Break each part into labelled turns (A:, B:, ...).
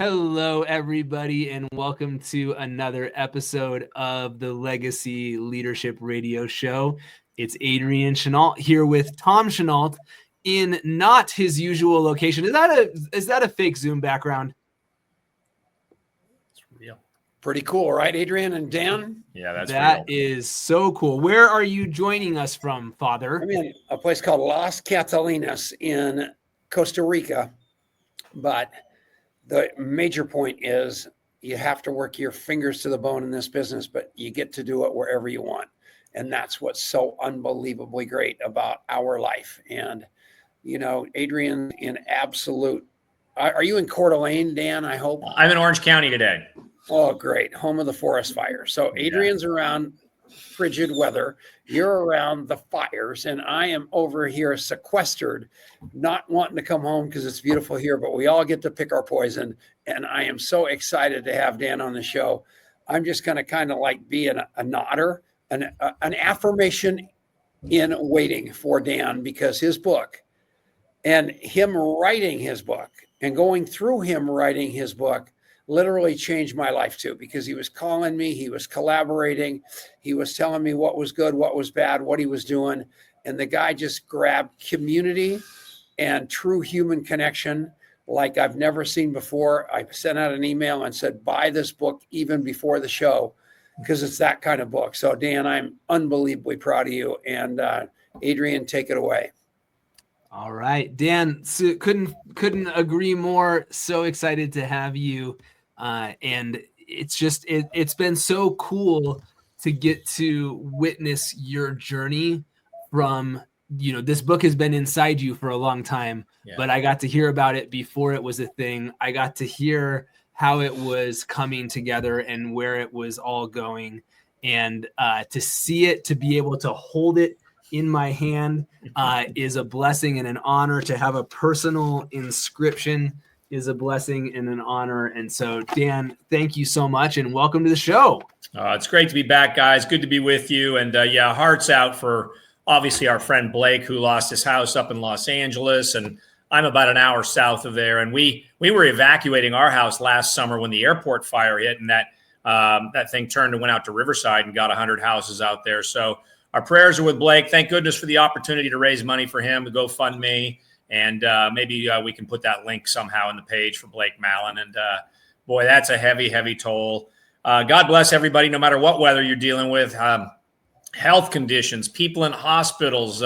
A: Hello, everybody, and welcome to another episode of the Legacy Leadership Radio Show. It's Adrian Chenault here with Tom Chenault in not his usual location. Is that a fake Zoom background?
B: It's real.
C: Pretty cool, right, Adrian and Dan?
B: Yeah, that's
A: That
B: real.
A: is so cool. Where are you joining us from, Father?
C: I'm in a place called Las Catalinas in Costa Rica, but the major point is you have to work your fingers to the bone in this business, but you get to do it wherever you want. And that's what's so unbelievably great about our life. And, you know, Adrian in absolute, are you in Coeur d'Alene, Dan, I hope?
B: I'm in Orange County today.
C: Oh, great. Home of the forest fire. So Adrian's around frigid weather. You're around the fires, and I am over here sequestered, not wanting to come home because it's beautiful here, but we all get to pick our poison. And I am so excited to have Dan on the show. I'm just going to kind of like be a nodder, an affirmation in waiting for Dan, because his book and him writing his book and going through him writing his book literally changed my life too, because he was calling me, he was collaborating, he was telling me what was good, what was bad, what he was doing. And the guy just grabbed community and true human connection like I've never seen before. I sent out an email and said, buy this book even before the show, because it's that kind of book. So Dan, I'm unbelievably proud of you. And Adrian, take it away.
A: All right, Dan, so couldn't agree more. So excited to have you. And it's been so cool to get to witness your journey from, this book has been inside you for a long time, but I got to hear about it before it was a thing. I got to hear how it was coming together and where it was all going, and to see it, to be able to hold it in my hand is a blessing and an honor. To have a personal inscription is a blessing and an honor. And so, Dan, thank you so much and welcome to the show.
B: It's great to be back, guys. Good to be with you. And hearts out for obviously our friend Blake, who lost his house up in Los Angeles. And I'm about an hour south of there. And we were evacuating our house last summer when the airport fire hit, and that thing turned and went out to Riverside and got 100 houses out there. So our prayers are with Blake. Thank goodness for the opportunity to raise money for him, to GoFundMe. And maybe we can put that link somehow in the page for Blake Mallon. And boy, that's a heavy, heavy toll. God bless everybody, no matter what weather you're dealing with, health conditions, people in hospitals,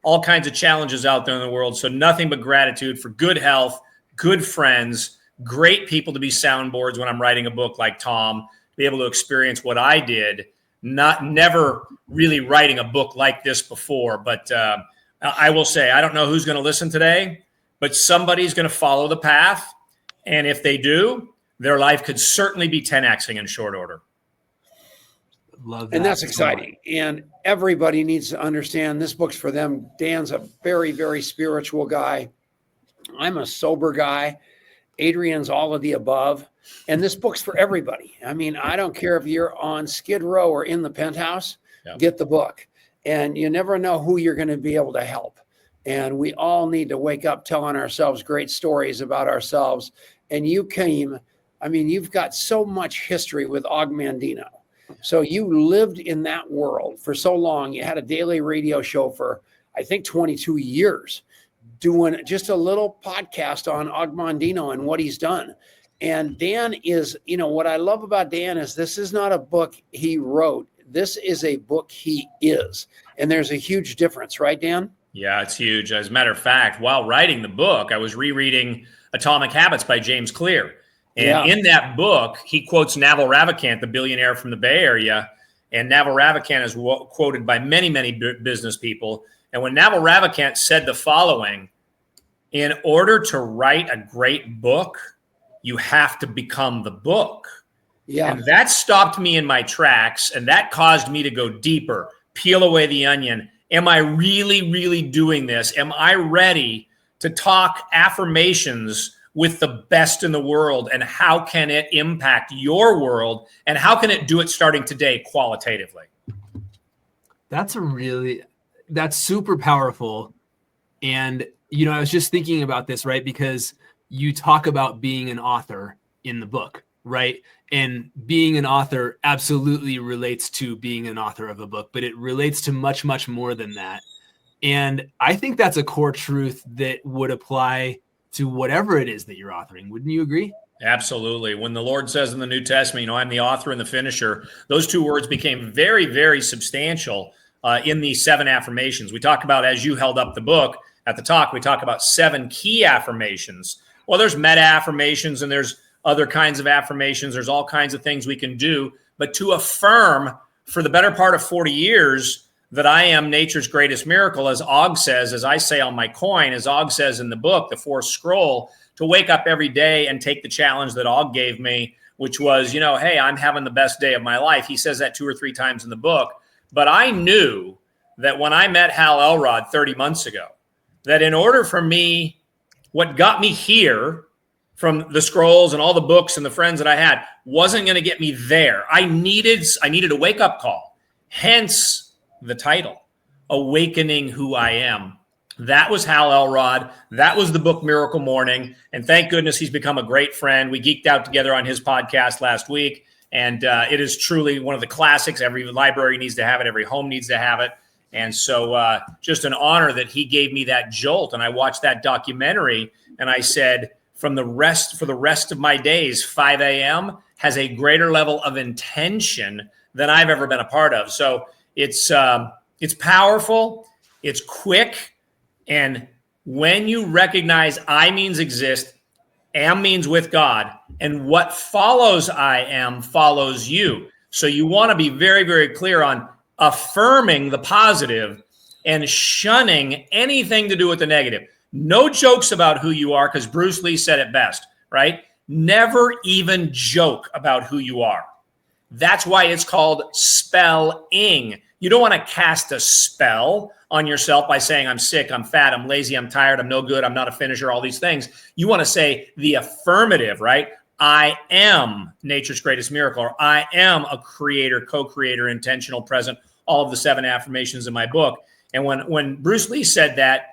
B: all kinds of challenges out there in the world. So nothing but gratitude for good health, good friends, great people to be soundboards when I'm writing a book like Tom, to be able to experience what I did, never really writing a book like this before. But I will say, I don't know who's going to listen today, but somebody's going to follow the path. And if they do, their life could certainly be 10Xing in short order.
A: Love that.
C: And that's exciting. And everybody needs to understand this book's for them. Dan's a very, very spiritual guy. I'm a sober guy. Adrian's all of the above. And this book's for everybody. I mean, I don't care if you're on Skid Row or in the penthouse, get the book. And you never know who you're going to be able to help. And we all need to wake up telling ourselves great stories about ourselves. And you've got so much history with Og Mandino. So you lived in that world for so long. You had a daily radio show for, I think, 22 years, doing just a little podcast on Og Mandino and what he's done. And Dan is, what I love about Dan is this is not a book he wrote. This is a book he is. And there's a huge difference, right, Dan?
B: Yeah, it's huge. As a matter of fact, while writing the book, I was rereading Atomic Habits by James Clear. And in that book, he quotes Naval Ravikant, the billionaire from the Bay Area. And Naval Ravikant is quoted by many, many business people. And when Naval Ravikant said the following, in order to write a great book, you have to become the book. Yeah. And that stopped me in my tracks. And that caused me to go deeper, peel away the onion. Am I really, really doing this? Am I ready to talk affirmations with the best in the world? And how can it impact your world? And how can it do it starting today qualitatively?
A: That's super powerful. And, I was just thinking about this, right? Because you talk about being an author in the book, right? And being an author absolutely relates to being an author of a book, but it relates to much, much more than that. And I think that's a core truth that would apply to whatever it is that you're authoring. Wouldn't you agree?
B: Absolutely. When the Lord says in the New Testament, I'm the author and the finisher, those two words became very, very substantial in these 7 affirmations. We talk about, as you held up the book at the talk, we talk about 7 key affirmations. Well, there's meta affirmations and there's other kinds of affirmations. There's all kinds of things we can do. But to affirm for the better part of 40 years that I am nature's greatest miracle, as Og says, as I say on my coin, as Og says in the book, the 4th scroll, to wake up every day and take the challenge that Og gave me, which was, hey, I'm having the best day of my life. He says that 2 or 3 times in the book. But I knew that when I met Hal Elrod 30 months ago, that in order for me, what got me here from the scrolls and all the books and the friends that I had wasn't going to get me there. I needed a wake-up call. Hence the title, Awakening Who I Am. That was Hal Elrod. That was the book Miracle Morning. And thank goodness he's become a great friend. We geeked out together on his podcast last week. And it is truly one of the classics. Every library needs to have it. Every home needs to have it. And so just an honor that he gave me that jolt. And I watched that documentary and I said, for the rest of my days, 5 a.m. has a greater level of intention than I've ever been a part of. So it's powerful. It's quick. And when you recognize I means exist, am means with God, and what follows I am follows you. So you want to be very, very clear on affirming the positive and shunning anything to do with the negative. No jokes about who you are, because Bruce Lee said it best, right? Never even joke about who you are. That's why it's called spelling. You don't want to cast a spell on yourself by saying, I'm sick, I'm fat, I'm lazy, I'm tired, I'm no good, I'm not a finisher, all these things. You want to say the affirmative, right? I am nature's greatest miracle, or I am a creator, co-creator, intentional, present, all of the 7 affirmations in my book. And when Bruce Lee said that,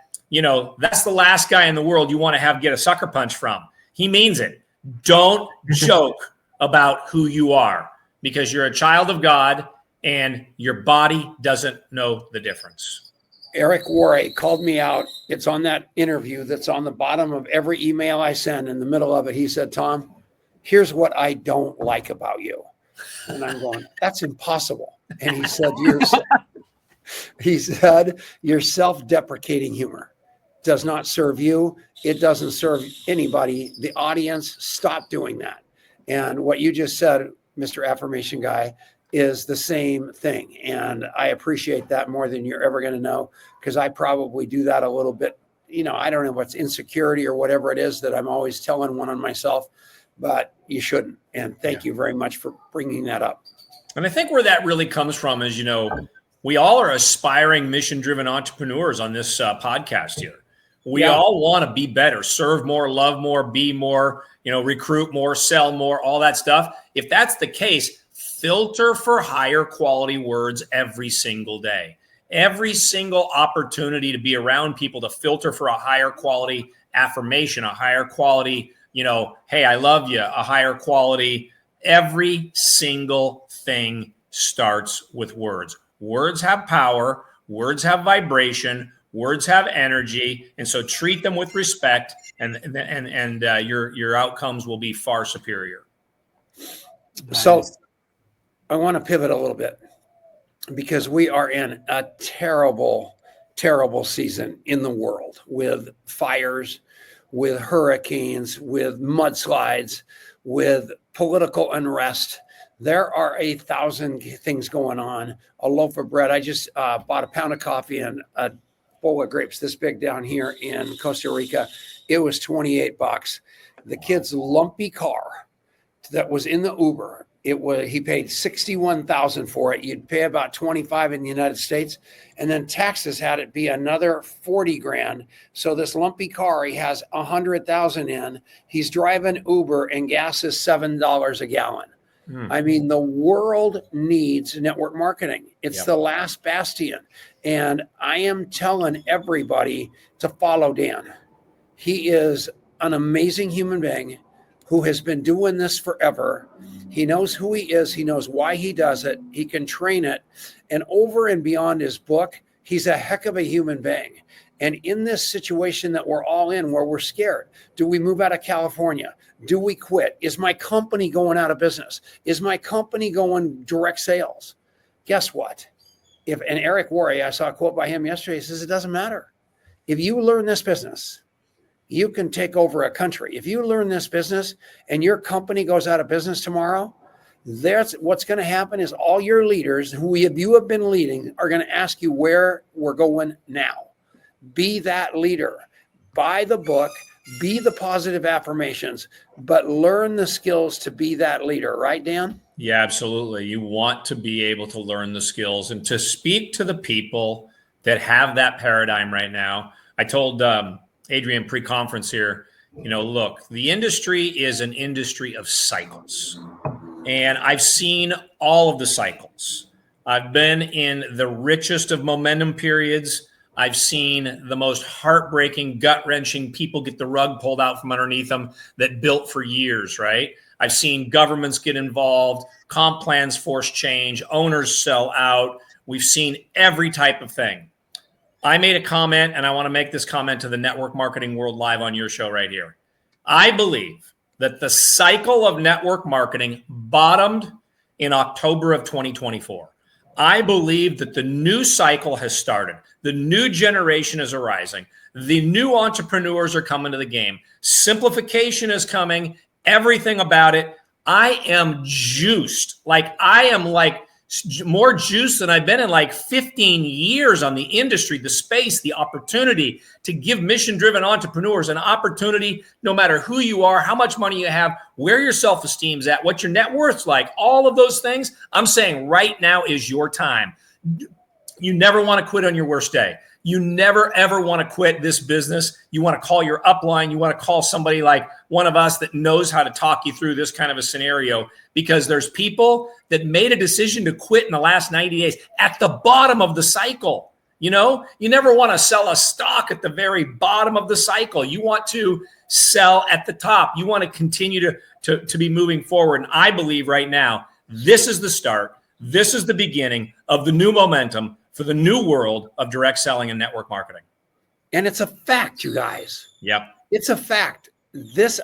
B: that's the last guy in the world you want to get a sucker punch from. He means it. Don't joke about who you are, because you're a child of God and your body doesn't know the difference.
C: Eric Worre called me out. It's on that interview that's on the bottom of every email I send. In the middle of it, he said, Tom, here's what I don't like about you. And I'm going, that's impossible. And he said, your self-deprecating humor does not serve you. It doesn't serve anybody. The audience, stop doing that. And what you just said, Mr. Affirmation Guy, is the same thing. And I appreciate that more than you're ever going to know, because I probably do that a little bit. I don't know what's insecurity or whatever it is that I'm always telling one on myself, but you shouldn't. And thank you very much for bringing that up.
B: And I think where that really comes from is, we all are aspiring mission-driven entrepreneurs on this podcast here. We all want to be better, serve more, love more, be more, recruit more, sell more, all that stuff. If that's the case, filter for higher quality words every single day. Every single opportunity to be around people, to filter for a higher quality affirmation, a higher quality, hey, I love you, a higher quality. Every single thing starts with words. Words have power. Words have vibration. Words have energy. And so treat them with respect, and your outcomes will be far superior.
C: So I want to pivot a little bit, because we are in a terrible, terrible season in the world, with fires, with hurricanes, with mudslides, with political unrest. There are 1,000 things going on. A loaf of bread. I just bought a pound of coffee and a bowl of grapes this big down here in Costa Rica. It was $28. The kid's lumpy car that was in the Uber, he paid $61,000 for it. You'd pay about $25 in the United States, and then taxes had it be another $40,000. So this lumpy car, he has $100,000 in. He's driving Uber, and gas is $7 a gallon. I mean, the world needs network marketing. It's the last bastion, and I am telling everybody to follow Dan. He is an amazing human being who has been doing this forever. He knows who he is. He knows why he does it. He can train it. And over and beyond his book, he's a heck of a human being. And in this situation that we're all in, where we're scared, do we move out of California? Do we quit? Is my company going out of business? Is my company going direct sales? Guess what? And Eric Worre, I saw a quote by him yesterday, he says, it doesn't matter. If you learn this business, you can take over a country. If you learn this business and your company goes out of business tomorrow, that's what's going to happen is all your leaders who you have been leading are going to ask you where we're going now. Be that leader. Buy the book, be the positive affirmations, but learn the skills to be that leader. Right, Dan?
B: Yeah, absolutely. You want to be able to learn the skills and to speak to the people that have that paradigm right now. I told Adrian pre-conference here, look, the industry is an industry of cycles. And I've seen all of the cycles. I've been in the richest of momentum periods. I've seen the most heartbreaking, gut-wrenching people get the rug pulled out from underneath them that built for years, right? I've seen governments get involved, comp plans force change, owners sell out. We've seen every type of thing. I made a comment, and I want to make this comment to the network marketing world live on your show right here. I believe that the cycle of network marketing bottomed in October of 2024. I believe that the new cycle has started. The new generation is arising. The new entrepreneurs are coming to the game. Simplification is coming. Everything about it. I am juiced. I am more juice than I've been in 15 years on the industry, the space, the opportunity to give mission-driven entrepreneurs an opportunity, no matter who you are, how much money you have, where your self-esteem's at, what your net worth's like, all of those things. I'm saying right now is your time. You never want to quit on your worst day. You never, ever want to quit this business. You want to call your upline. You want to call somebody like one of us that knows how to talk you through this kind of a scenario, because there's people that made a decision to quit in the last 90 days at the bottom of the cycle. You never want to sell a stock at the very bottom of the cycle. You want to sell at the top. You want to continue to be moving forward. And I believe right now, this is the start. This is the beginning of the new momentum for the new world of direct selling and network marketing.
C: And it's a fact, you guys.
B: Yep.
C: It's a fact.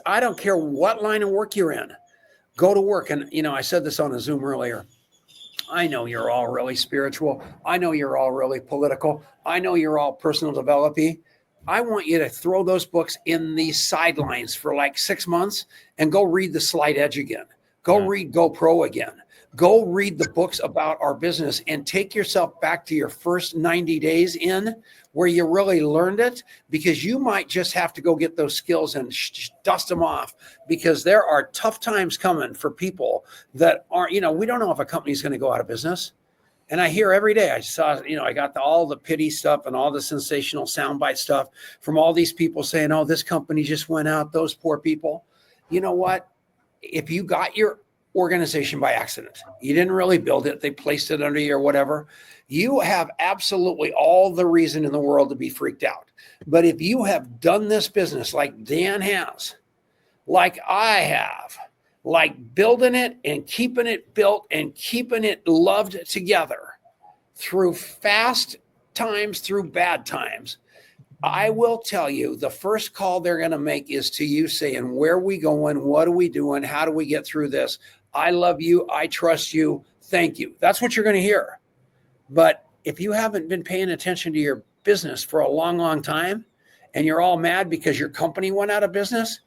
C: I don't care what line of work you're in. Go to work. And, I said this on a Zoom earlier. I know you're all really spiritual. I know you're all really political. I know you're all personal developing. I want you to throw those books in the sidelines for 6 months and go read The Slight Edge again. Go read GoPro again. Go read the books about our business and take yourself back to your first 90 days in where you really learned it, because you might just have to go get those skills and dust them off, because there are tough times coming for people that aren't, we don't know if a company's going to go out of business. And I hear every day, I saw, I got all the pity stuff and all the sensational soundbite stuff from all these people saying, oh, this company just went out, those poor people. You know what? If you got your organization by accident, you didn't really build it, they placed it under you or whatever, you have absolutely all the reason in the world to be freaked out. But if you have done this business like Dan has, like I have, like building it and keeping it built and keeping it loved together through fast times, through bad times, I will tell you, the first call they're going to make is to you saying, where are we going? What are we doing? How do we get through this? I love you. I trust you. Thank you. That's what you're going to hear. But if you haven't been paying attention to your business for a long, long time, and you're all mad because your company went out of business,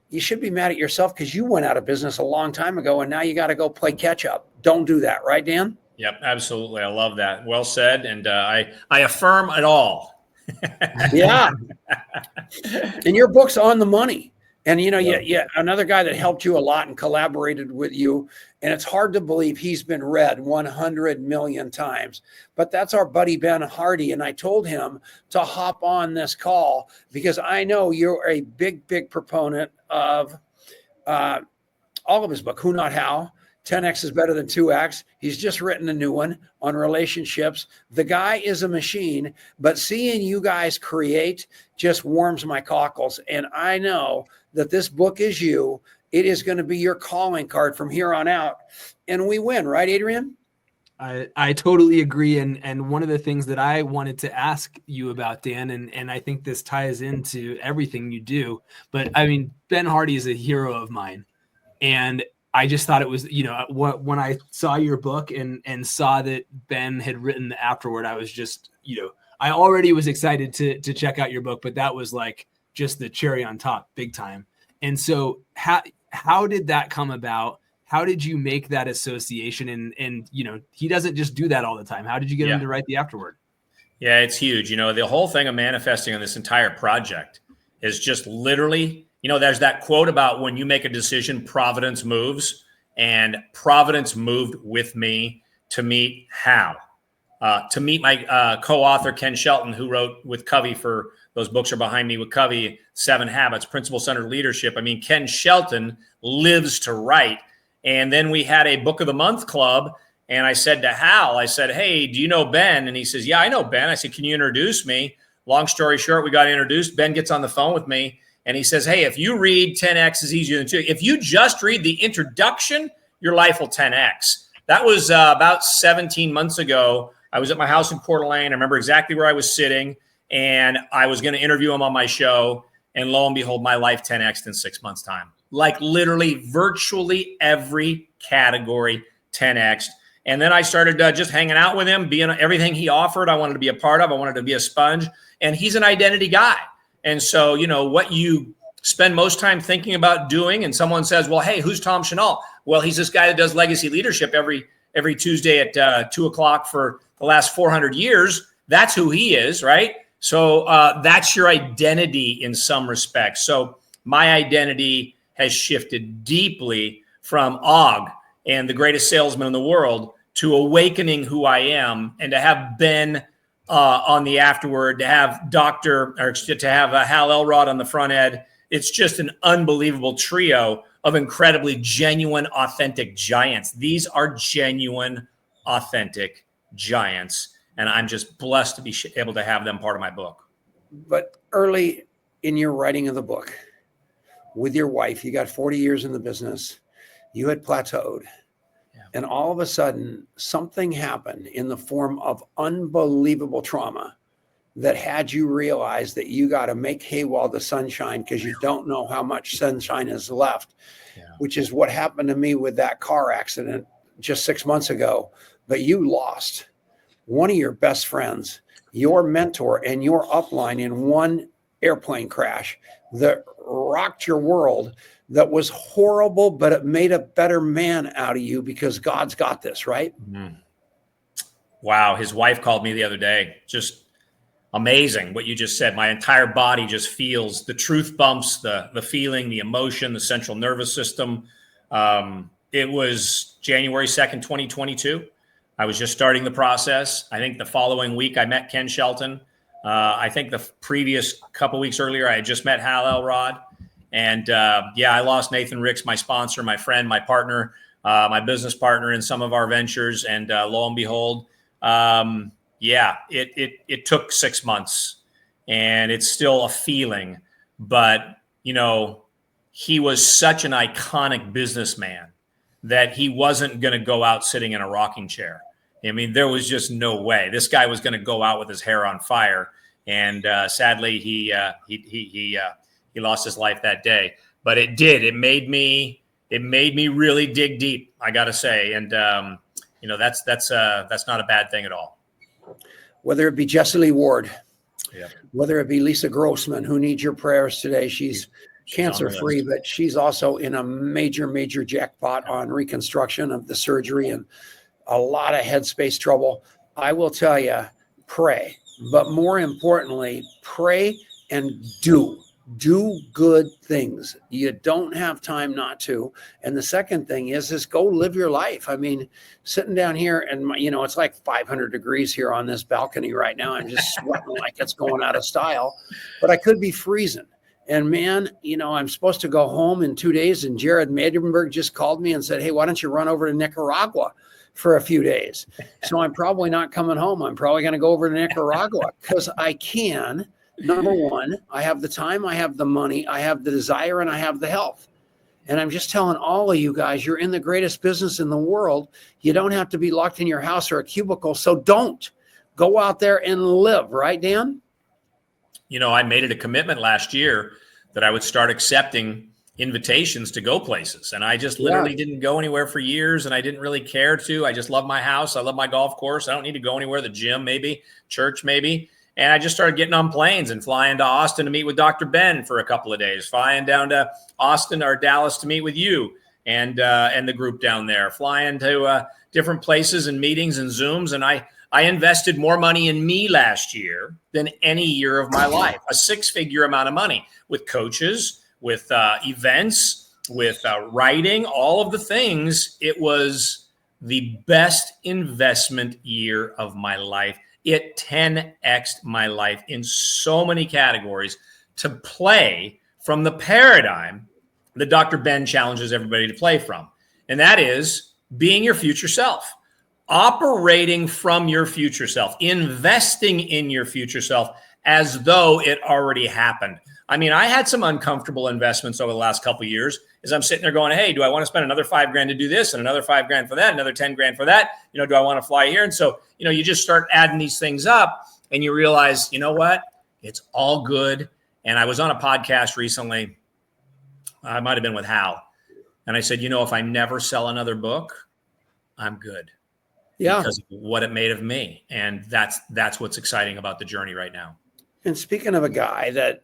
C: you should be mad at yourself because you went out of business a long time ago, and now you got to go play catch up. Don't do that. Right, Dan?
B: Yep, absolutely. I love that. Well said. And I affirm it all.
C: Yeah. And your book's on the money. And, yeah, another guy that helped you a lot and collaborated with you, and it's hard to believe he's been read 100 million times, but that's our buddy Ben Hardy. And I told him to hop on this call because I know you're a big, big proponent of all of his book, Who Not How. 10X is better than 2X. He's just written a new one on relationships. The guy is a machine, but seeing you guys create just warms my cockles. And I know that this book is you, It is going to be your calling card from here on out. And we win, right, Adrian?
A: I totally agree. And one of the things that I wanted to ask you about, Dan, and I think this ties into everything you do, but I mean, Ben Hardy is a hero of mine. And I just thought it was, when I saw your book and saw that Ben had written the afterword, I was just, I already was excited to check out your book, but that was like just the cherry on top, big time. And so how did that come about? How did you make that association? And he doesn't just do that all the time. How did you get him to write the afterword?
B: Yeah, it's huge. The whole thing of manifesting on this entire project is just literally, there's that quote about when you make a decision, Providence moves, and Providence moved with me to meet Hal, to meet my co-author, Ken Shelton, who wrote with Covey for those books are behind me with Covey, 7 Habits, Principle-Centered Leadership. I mean, Ken Shelton lives to write. And then we had a book of the month club. And I said to Hal, I said, hey, do you know Ben? And he says, yeah, I know Ben. I said, can you introduce me? Long story short, we got introduced. Ben gets on the phone with me and he says, hey, if you read 10X is easier than 2, if you just read the introduction, your life will 10X. That was about 17 months ago. I was at my house in Coeur d'Alene. I remember exactly where I was sitting and I was going to interview him on my show. And lo and behold, my life 10X'd in 6 months' time. Like literally virtually every category 10X'd. And then I started just hanging out with him, being everything he offered. I wanted to be a part of. I wanted to be a sponge. And he's an identity guy. And so, what you spend most time thinking about doing, and someone says, well, hey, who's Tom Chenault? Well, he's this guy that does legacy leadership every Tuesday at 2:00 for the last 400 years. That's who he is, right? So that's your identity in some respects. So my identity has shifted deeply from Og and the greatest salesman in the world to awakening who I am, and to have Ben on the afterword, to have to have Hal Elrod on the front end. It's just an unbelievable trio of incredibly genuine, authentic giants. These are genuine, authentic giants. And I'm just blessed to be able to have them part of my book.
C: But early in your writing of the book, with your wife, you got 40 years in the business, you had plateaued. Yeah. And all of a sudden, something happened in the form of unbelievable trauma that had you realize that you got to make hay while the sun shines, because you don't know how much sunshine is left, which is what happened to me with that car accident just 6 months ago. But you lost one of your best friends, your mentor, and your upline in one airplane crash that rocked your world, that was horrible, but it made a better man out of you because God's got this, right?
B: Mm-hmm. Wow. His wife called me the other day. Just amazing what you just said. My entire body just feels the truth bumps, the feeling, the emotion, the central nervous system. It was January 2nd, 2022. I was just starting the process. I think the following week I met Ken Shelton. I think the previous couple weeks earlier, I had just met Hal Elrod. And I lost Nathan Ricks, my sponsor, my friend, my partner, my business partner in some of our ventures. And lo and behold, it took 6 months, and it's still a feeling. But, he was such an iconic businessman that he wasn't going to go out sitting in a rocking chair. I mean, there was just no way. This guy was going to go out with his hair on fire. And sadly, he lost his life that day. But it did. It made me really dig deep, I got to say. And that's not a bad thing at all.
C: Whether it be Jessie Lee Ward, whether it be Lisa Grossman, who needs your prayers today, she's cancer-free, but she's also in a major jackpot on reconstruction of the surgery and a lot of headspace trouble. I will tell you, pray, but more importantly, pray and do good things. You don't have time not to. And the second thing is go live your life. I mean, sitting down here and it's like 500 degrees here on this balcony right now. I'm just sweating like it's going out of style, but I could be freezing. And man, I'm supposed to go home in 2 days, and Jared Maidenberg just called me and said, hey, why don't you run over to Nicaragua for a few days? So I'm probably not coming home. I'm probably going to go over to Nicaragua because I can. Number one, I have the time, I have the money, I have the desire, and I have the health. And I'm just telling all of you guys, you're in the greatest business in the world. You don't have to be locked in your house or a cubicle. So don't go out there and live. Right, Dan?
B: I made it a commitment last year that I would start accepting invitations to go places. And I just literally didn't go anywhere for years, and I didn't really care to. I just love my house. I love my golf course. I don't need to go anywhere, the gym maybe, church maybe. And I just started getting on planes and flying to Austin to meet with Dr. Ben for a couple of days, flying down to Austin or Dallas to meet with you and the group down there, flying to different places and meetings and Zooms. And I invested more money in me last year than any year of my life, a 6-figure amount of money with coaches, with events, with writing, all of the things. It was the best investment year of my life. It 10x'd my life in so many categories to play from the paradigm that Dr. Ben challenges everybody to play from. And that is being your future self, operating from your future self, investing in your future self as though it already happened. I mean, I had some uncomfortable investments over the last couple of years as I'm sitting there going, hey, do I want to spend another $5,000 to do this and another $5,000 for that, another $10,000 for that? Do I want to fly here? And so, you just start adding these things up and you realize, you know what? It's all good. And I was on a podcast recently. I might've been with Hal. And I said, if I never sell another book, I'm good. Yeah. Because of what it made of me. And that's what's exciting about the journey right now.
C: And speaking of a guy that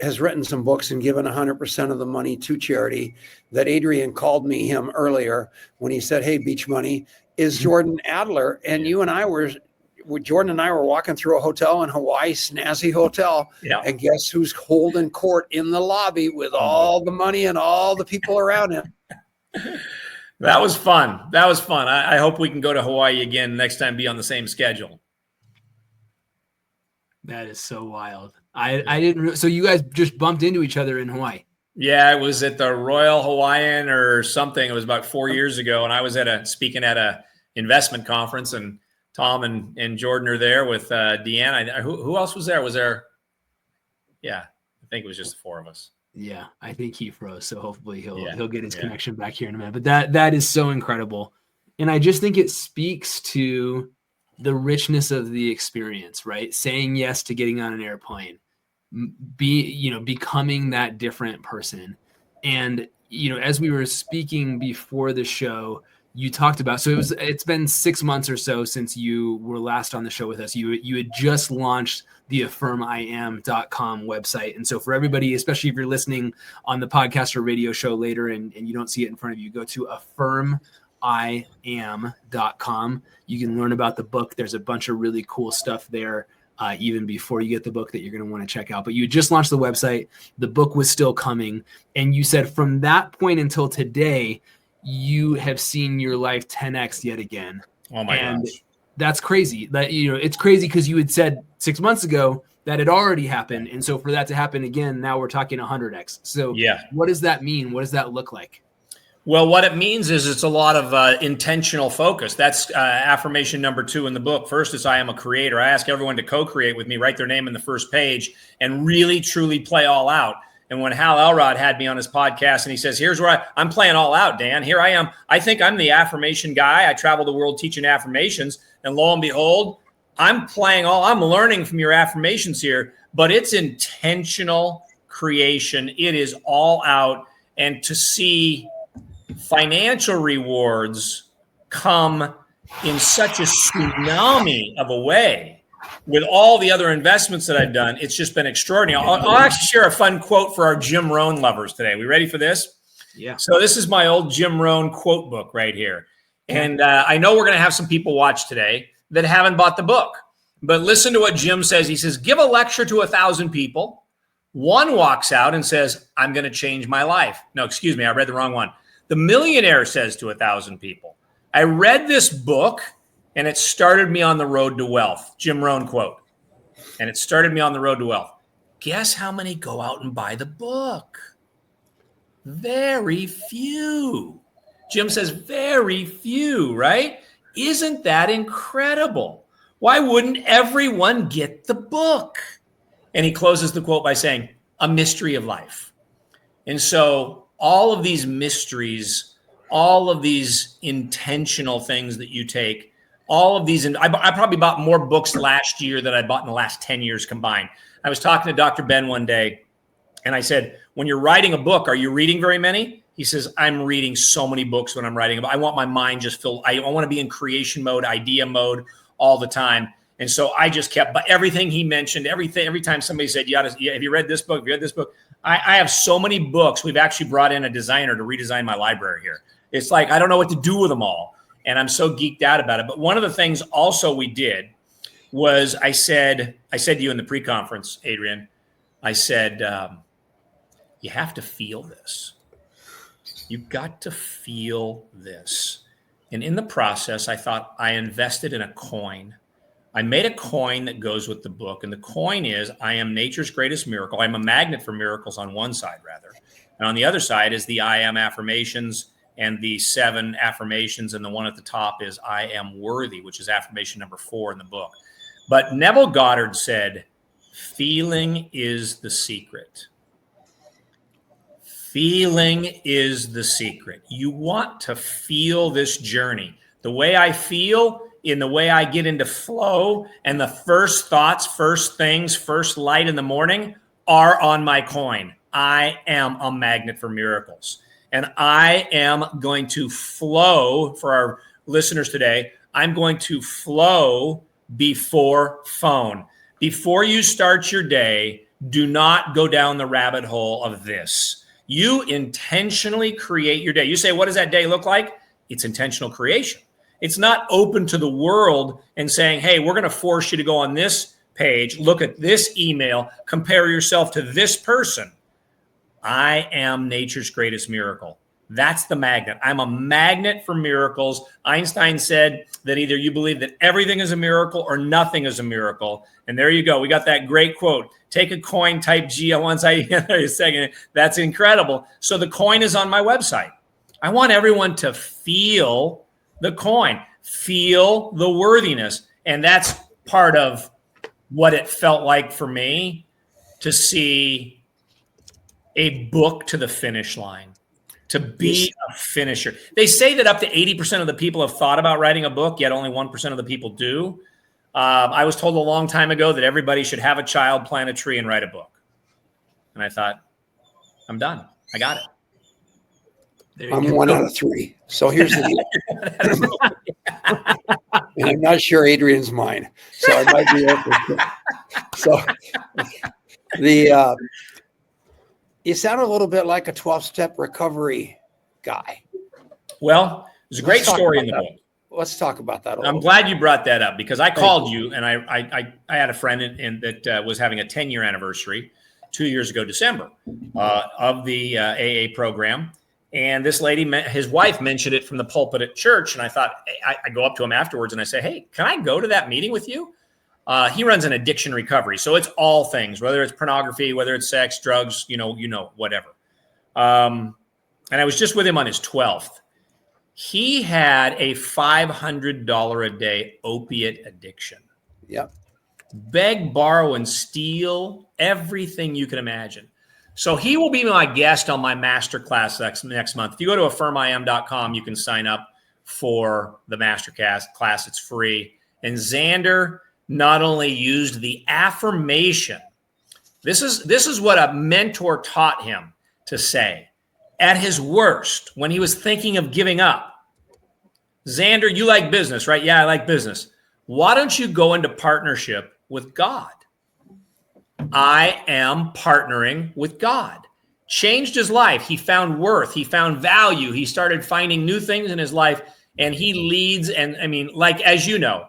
C: has written some books and given 100% of the money to charity, that Adrian called me him earlier when he said, hey, Beach Money, is Jordan Adler. And Jordan and I were walking through a hotel in Hawaii, snazzy hotel. Yeah. And guess who's holding court in the lobby with all the money and all the people around him?
B: That was fun. I hope we can go to Hawaii again next time, be on the same schedule.
A: That is so wild. I didn't. So you guys just bumped into each other in Hawaii?
B: Yeah, it was at the Royal Hawaiian or something. It was about 4 years ago, and I was speaking at a investment conference, and Tom and Jordan are there with Deanna. Who else was there? Yeah, I think it was just the 4 of us.
A: Yeah, I think he froze, so hopefully he'll get his connection back here in a minute. But that is so incredible, and I just think it speaks to the richness of the experience, right? Saying yes to getting on an airplane, becoming that different person. And, as we were speaking before the show, you talked about, so it's been 6 months or so since you were last on the show with us. You had just launched the affirmiam.com website. And so for everybody, especially if you're listening on the podcast or radio show later and you don't see it in front of you, go to affirmiam.com. You can learn about the book. There's a bunch of really cool stuff there, even before you get the book that you're going to want to check out. But you just launched the website. The book was still coming. And you said from that point until today, you have seen your life 10x yet again.
B: Oh my gosh.
A: That's crazy. That, it's crazy because you had said 6 months ago that had already happened. And so for that to happen again, now we're talking 100x. So what does that mean? What does that look like?
B: Well, what it means is it's a lot of intentional focus. That's affirmation number 2 in the book. First is I am a creator. I ask everyone to co-create with me, write their name in the first page, and really, truly play all out. And when Hal Elrod had me on his podcast and he says, here's where I'm playing all out, Dan. Here I am. I think I'm the affirmation guy. I travel the world teaching affirmations. And lo and behold, I'm learning from your affirmations here, but it's intentional creation. It is all out. And to see financial rewards come in such a tsunami of a way with all the other investments that I've done, it's just been extraordinary. I'll actually share a fun quote for our Jim Rohn lovers today. We ready for this?
A: Yeah.
B: So this is my old Jim Rohn quote book right here. And I know we're going to have some people watch today that haven't bought the book, but listen to what Jim says. He says, give a lecture to 1,000 people. One walks out and says, I'm going to change my life. No, excuse me. I read the wrong one. The millionaire says to 1,000 people, I read this book and it started me on the road to wealth. Jim Rohn quote. And it started me on the road to wealth. Guess how many go out and buy the book? Very few. Jim says very few, right? Isn't that incredible? Why wouldn't everyone get the book? And he closes the quote by saying, a mystery of life. And so all of these mysteries, all of these intentional things that you take, all of these, and I probably bought more books last year than I bought in the last 10 years combined. I was talking to Dr. Ben one day, and I said, when you're writing a book, are you reading very many? He says, I'm reading so many books when I'm writing. I want my mind just filled. I want to be in creation mode, idea mode all the time. And so I just kept, but everything he mentioned, every time somebody said, have you read this book? Have you read this book? I have so many books. We've actually brought in a designer to redesign my library here. It's like, I don't know what to do with them all. And I'm so geeked out about it. But one of the things also we did was I said to you in the pre-conference, Adrian, I said, you have to feel this. You've got to feel this. And in the process, I thought I invested in a coin. I made a coin that goes with the book. And the coin is, I am nature's greatest miracle. I'm a magnet for miracles on one side, rather. And on the other side is the I am affirmations and the 7 affirmations. And the one at the top is I am worthy, which is affirmation number 4 in the book. But Neville Goddard said, feeling is the secret. Feeling is the secret. You want to feel this journey. The way I feel, in the way I get into flow, and the first thoughts, first things, first light in the morning are on my coin. I am a magnet for miracles. And I am going to flow, for our listeners today, I'm going to flow before phone. Before you start your day, do not go down the rabbit hole of this. You intentionally create your day. You say, what does that day look like? It's intentional creation. It's not open to the world and saying, hey, we're going to force you to go on this page, look at this email, compare yourself to this person. I am nature's greatest miracle. That's the magnet. I'm a magnet for miracles. Einstein said that either you believe that everything is a miracle or nothing is a miracle. And there you go. We got that great quote. Take a coin, type G on one side, a second. That's incredible. So the coin is on my website. I want everyone to feel the coin, feel the worthiness. And that's part of what it felt like for me to see a book to the finish line, to be a finisher. They say that up to 80% of the people have thought about writing a book, yet only 1% of the people do. I was told a long time ago that everybody should have a child, plant a tree, and write a book. And I thought, I'm done. I got it.
C: I'm 1 out of 3. So here's the deal. And I'm not sure Adrian's mine. So I might be open. So you sound a little bit like a 12-step recovery guy.
B: Well, there's a great story in the book.
C: Let's talk about that a little
B: I'm glad you brought that up, because I called you and I had a friend that was having a 10-year anniversary 2 years ago, December, of the AA program. And this lady, his wife, mentioned it from the pulpit at church. And I thought, I go up to him afterwards and I say, hey, can I go to that meeting with you? He runs an addiction recovery. So it's all things, whether it's pornography, whether it's sex, drugs, whatever. And I was just with him on his 12th. He had a $500 a day opiate addiction.
C: Yep.
B: Beg, borrow, and steal everything you can imagine. So he will be my guest on my masterclass next month. If you go to affirmim.com, you can sign up for the masterclass. It's free. And Xander not only used the affirmation. This is what a mentor taught him to say. At his worst, when he was thinking of giving up, Xander, you like business, right? Yeah, I like business. Why don't you go into partnership with God? I am partnering with God. Changed his life. He found worth. He found value. He started finding new things in his life, and he leads. And I mean, like, as you know,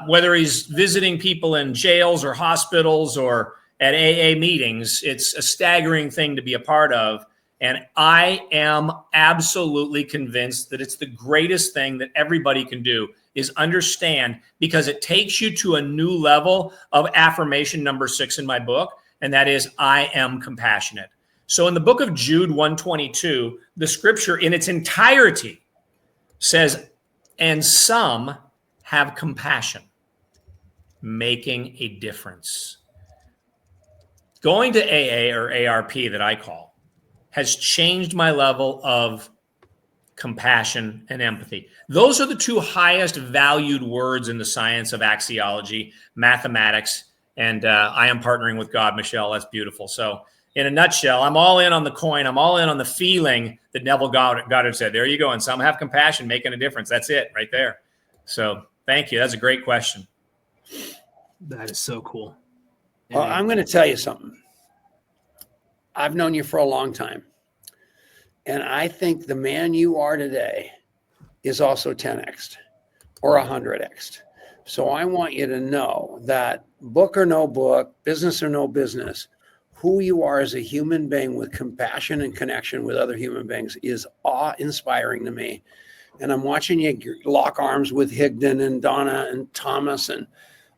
B: whether he's visiting people in jails or hospitals or at AA meetings, it's a staggering thing to be a part of. And I am absolutely convinced that it's the greatest thing that everybody can do is understand, because it takes you to a new level of affirmation number 6 in my book. And that is, I am compassionate. So in the book of Jude 122, the scripture in its entirety says, and some have compassion, making a difference. Going to AA or ARP that I call has changed my level of compassion and empathy. Those are the two highest valued words in the science of axiology, mathematics, and I am partnering with God, Michelle. That's beautiful. So in a nutshell, I'm all in on the coin. I'm all in on the feeling that Neville Goddard said. There you go. And some have compassion, making a difference. That's it right there. So thank you. That's a great question.
A: That is so cool.
C: Well, I'm going to tell you something. I've known you for a long time. And I think the man you are today is also 10x or 100x. So I want you to know that book or no book, business or no business, who you are as a human being with compassion and connection with other human beings is awe-inspiring to me. And I'm watching you lock arms with Higdon and Donna and Thomas and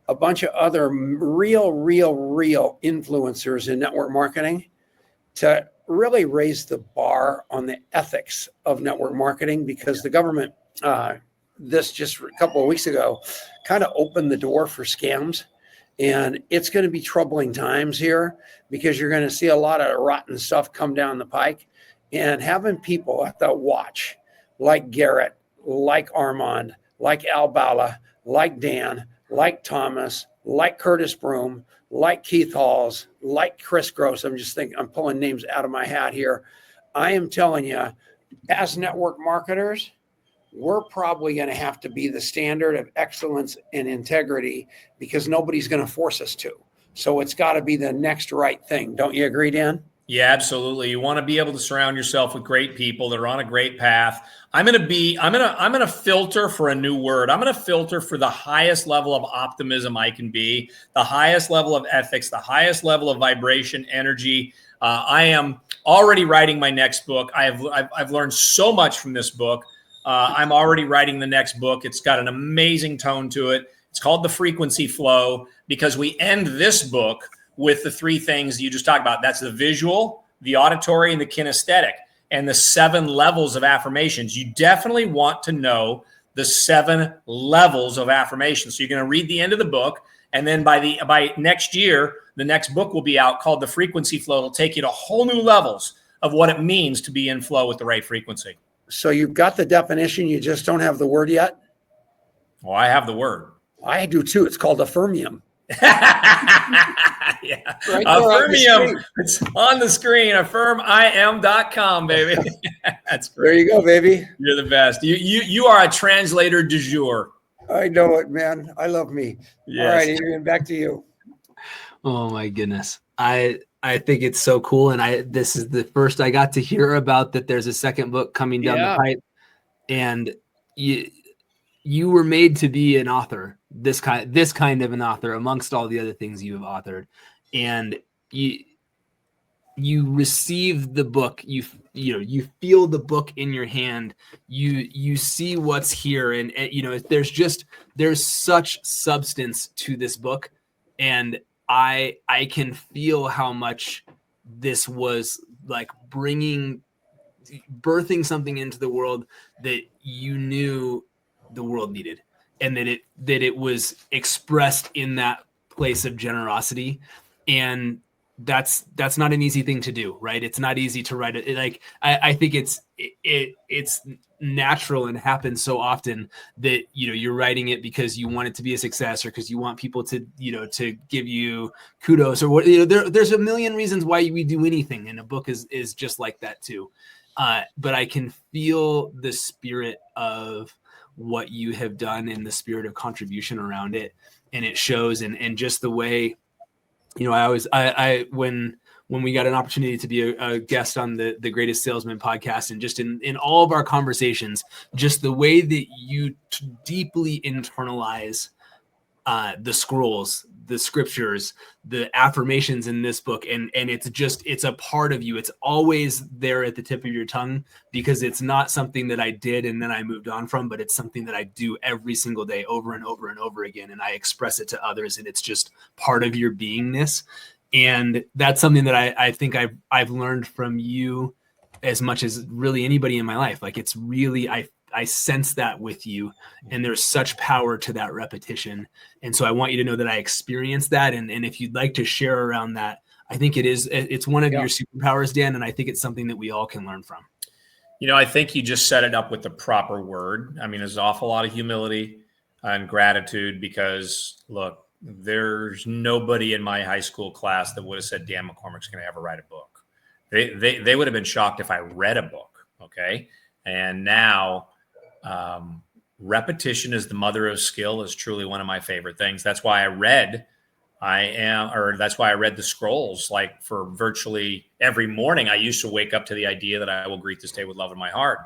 C: a bunch of other real influencers in network marketing to really raise the bar on the ethics of network marketing, because the government, this just a couple of weeks ago, kind of opened the door for scams. And it's going to be troubling times here, because you're going to see a lot of rotten stuff come down the pike. And having people at the watch, like Garrett, like Armand, like Al Bala, like Dan, like Thomas, like Curtis Broom, like Keith Halls, like Chris Gross. I'm pulling names out of my hat here. I am telling you, as network marketers, we're probably going to have to be the standard of excellence and integrity, because nobody's going to force us to. So it's got to be the next right thing. Don't you agree, Dan?
B: Yeah, absolutely. You want to be able to surround yourself with great people that are on a great path. I'm going to filter for a new word. I'm going to filter for the highest level of optimism I can be, the highest level of ethics, the highest level of vibration, energy. I am already writing my next book. I've learned so much from this book. I'm already writing the next book. It's got an amazing tone to it. It's called The Frequency Flow, because we end this book with the three things you just talked about. That's the visual, the auditory, and the kinesthetic, and the 7 levels of affirmations. You definitely want to know the 7 levels of affirmations. So you're going to read the end of the book, and then by next year, the next book will be out called The Frequency Flow. It'll take you to whole new levels of what it means to be in flow with the right frequency.
C: So you've got the definition, you just don't have the word yet?
B: Well, I have the word.
C: I do too. It's called affirmium.
B: Yeah.
C: Right,
B: Affirmium. It's on the screen. Affirmim.com, baby. That's great.
C: There you go, baby.
B: You're the best. You are a translator du jour.
C: I know it, man. I love me.
B: Yes.
C: All right, Adrian, back to you.
A: Oh my goodness. I think it's so cool. And this is the first I got to hear about that there's a second book coming down the pipe. And you were made to be an author, this kind of an author, amongst all the other things you have authored. And you receive the book, you feel the book in your hand, you see what's here. And there's such substance to this book. And I can feel how much this was like birthing something into the world that you knew the world needed, and that it was expressed in that place of generosity. And that's not an easy thing to do, right? It's not easy to write it. Like I think it's natural and happens so often that you're writing it because you want it to be a success, or because you want people to to give you kudos, or what. There's a million reasons why we do anything, and a book is just like that too. But I can feel the spirit of what you have done and the spirit of contribution around it, and it shows. And just the way, when we got an opportunity to be a guest on the Greatest Salesman podcast, and just in all of our conversations, just the way that you deeply internalize the scrolls, the scriptures, the affirmations in this book. And it's a part of you. It's always there at the tip of your tongue, because it's not something that I did and then I moved on from, but it's something that I do every single day, over and over and over again. And I express it to others, and it's just part of your beingness. And that's something that I think I've learned from you as much as really anybody in my life. Like, it's really, I sense that with you, and there's such power to that repetition. And so I want you to know that I experienced that. And if you'd like to share around that, I think it's one of your superpowers, Dan, and I think it's something that we all can learn from.
B: I think you just set it up with the proper word. I mean, there's an awful lot of humility and gratitude, because look, there's nobody in my high school class that would have said Dan McCormick's going to ever write a book. They would have been shocked if I read a book. Okay. And now, repetition is the mother of skill is truly one of my favorite things. That's why I read the scrolls, like for virtually every morning. I used to wake up to the idea that I will greet this day with love in my heart.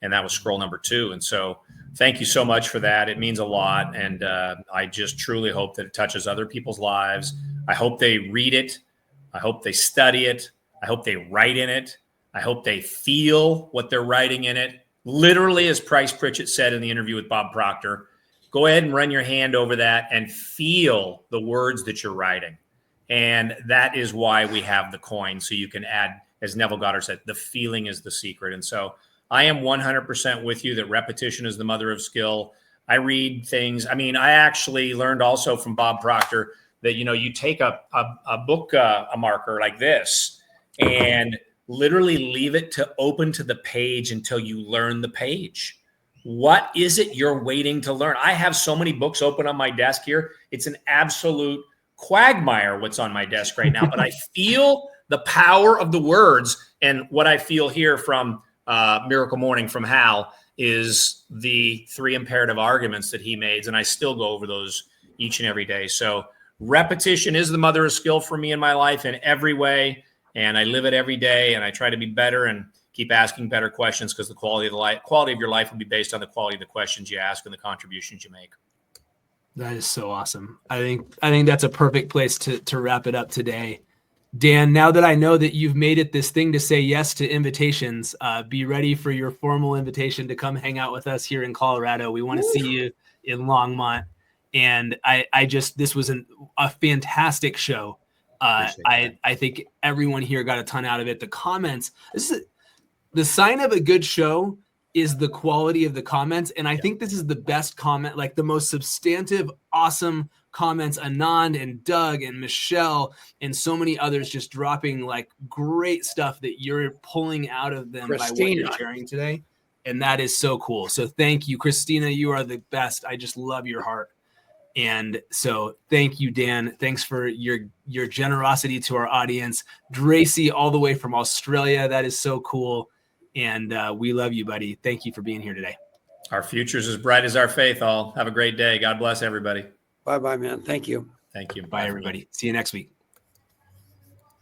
B: And that was scroll number 2. And so thank you so much for that. It means a lot. And I just truly hope that it touches other people's lives. I hope they read it. I hope they study it. I hope they write in it. I hope they feel what they're writing in it. Literally, as Price Pritchett said in the interview with Bob Proctor, go ahead and run your hand over that and feel the words that you're writing. And that is why we have the coin. So you can add, as Neville Goddard said, the feeling is the secret. And so I am 100% with you that repetition is the mother of skill. I read things. I mean, I actually learned also from Bob Proctor that, you take a book, a marker like this, and literally leave it to open to the page until you learn the page. What is it you're waiting to learn? I have so many books open on my desk here. It's an absolute quagmire what's on my desk right now, but I feel the power of the words. And what I feel here from Miracle Morning from Hal is the 3 imperative arguments that he made. And I still go over those each and every day. So repetition is the mother of skill for me in my life in every way. And I live it every day, and I try to be better and keep asking better questions, because the quality of your life will be based on the quality of the questions you ask and the contributions you make.
A: That is so awesome. I think that's a perfect place to wrap it up today. Dan, now that I know that you've made it this thing to say yes to invitations, be ready for your formal invitation to come hang out with us here in Colorado. We want to see you in Longmont. And this was a fantastic show. I think everyone here got a ton out of it. The comments, the sign of a good show is the quality of the comments. And I think this is the best comment, like the most substantive, awesome comments. Anand and Doug and Michelle and so many others just dropping like great stuff that you're pulling out of them by what you're sharing today. And that is so cool. So thank you, Christina. You are the best. I just love your heart. And so thank you, Dan. Thanks for your generosity to our audience. Dracy, all the way from Australia. That is so cool. And we love you, buddy. Thank you for being here today.
B: Our future's as bright as our faith. All have a great day. God bless everybody.
C: Bye-bye, man. Thank you.
B: Thank you.
A: Bye everybody. See you next week.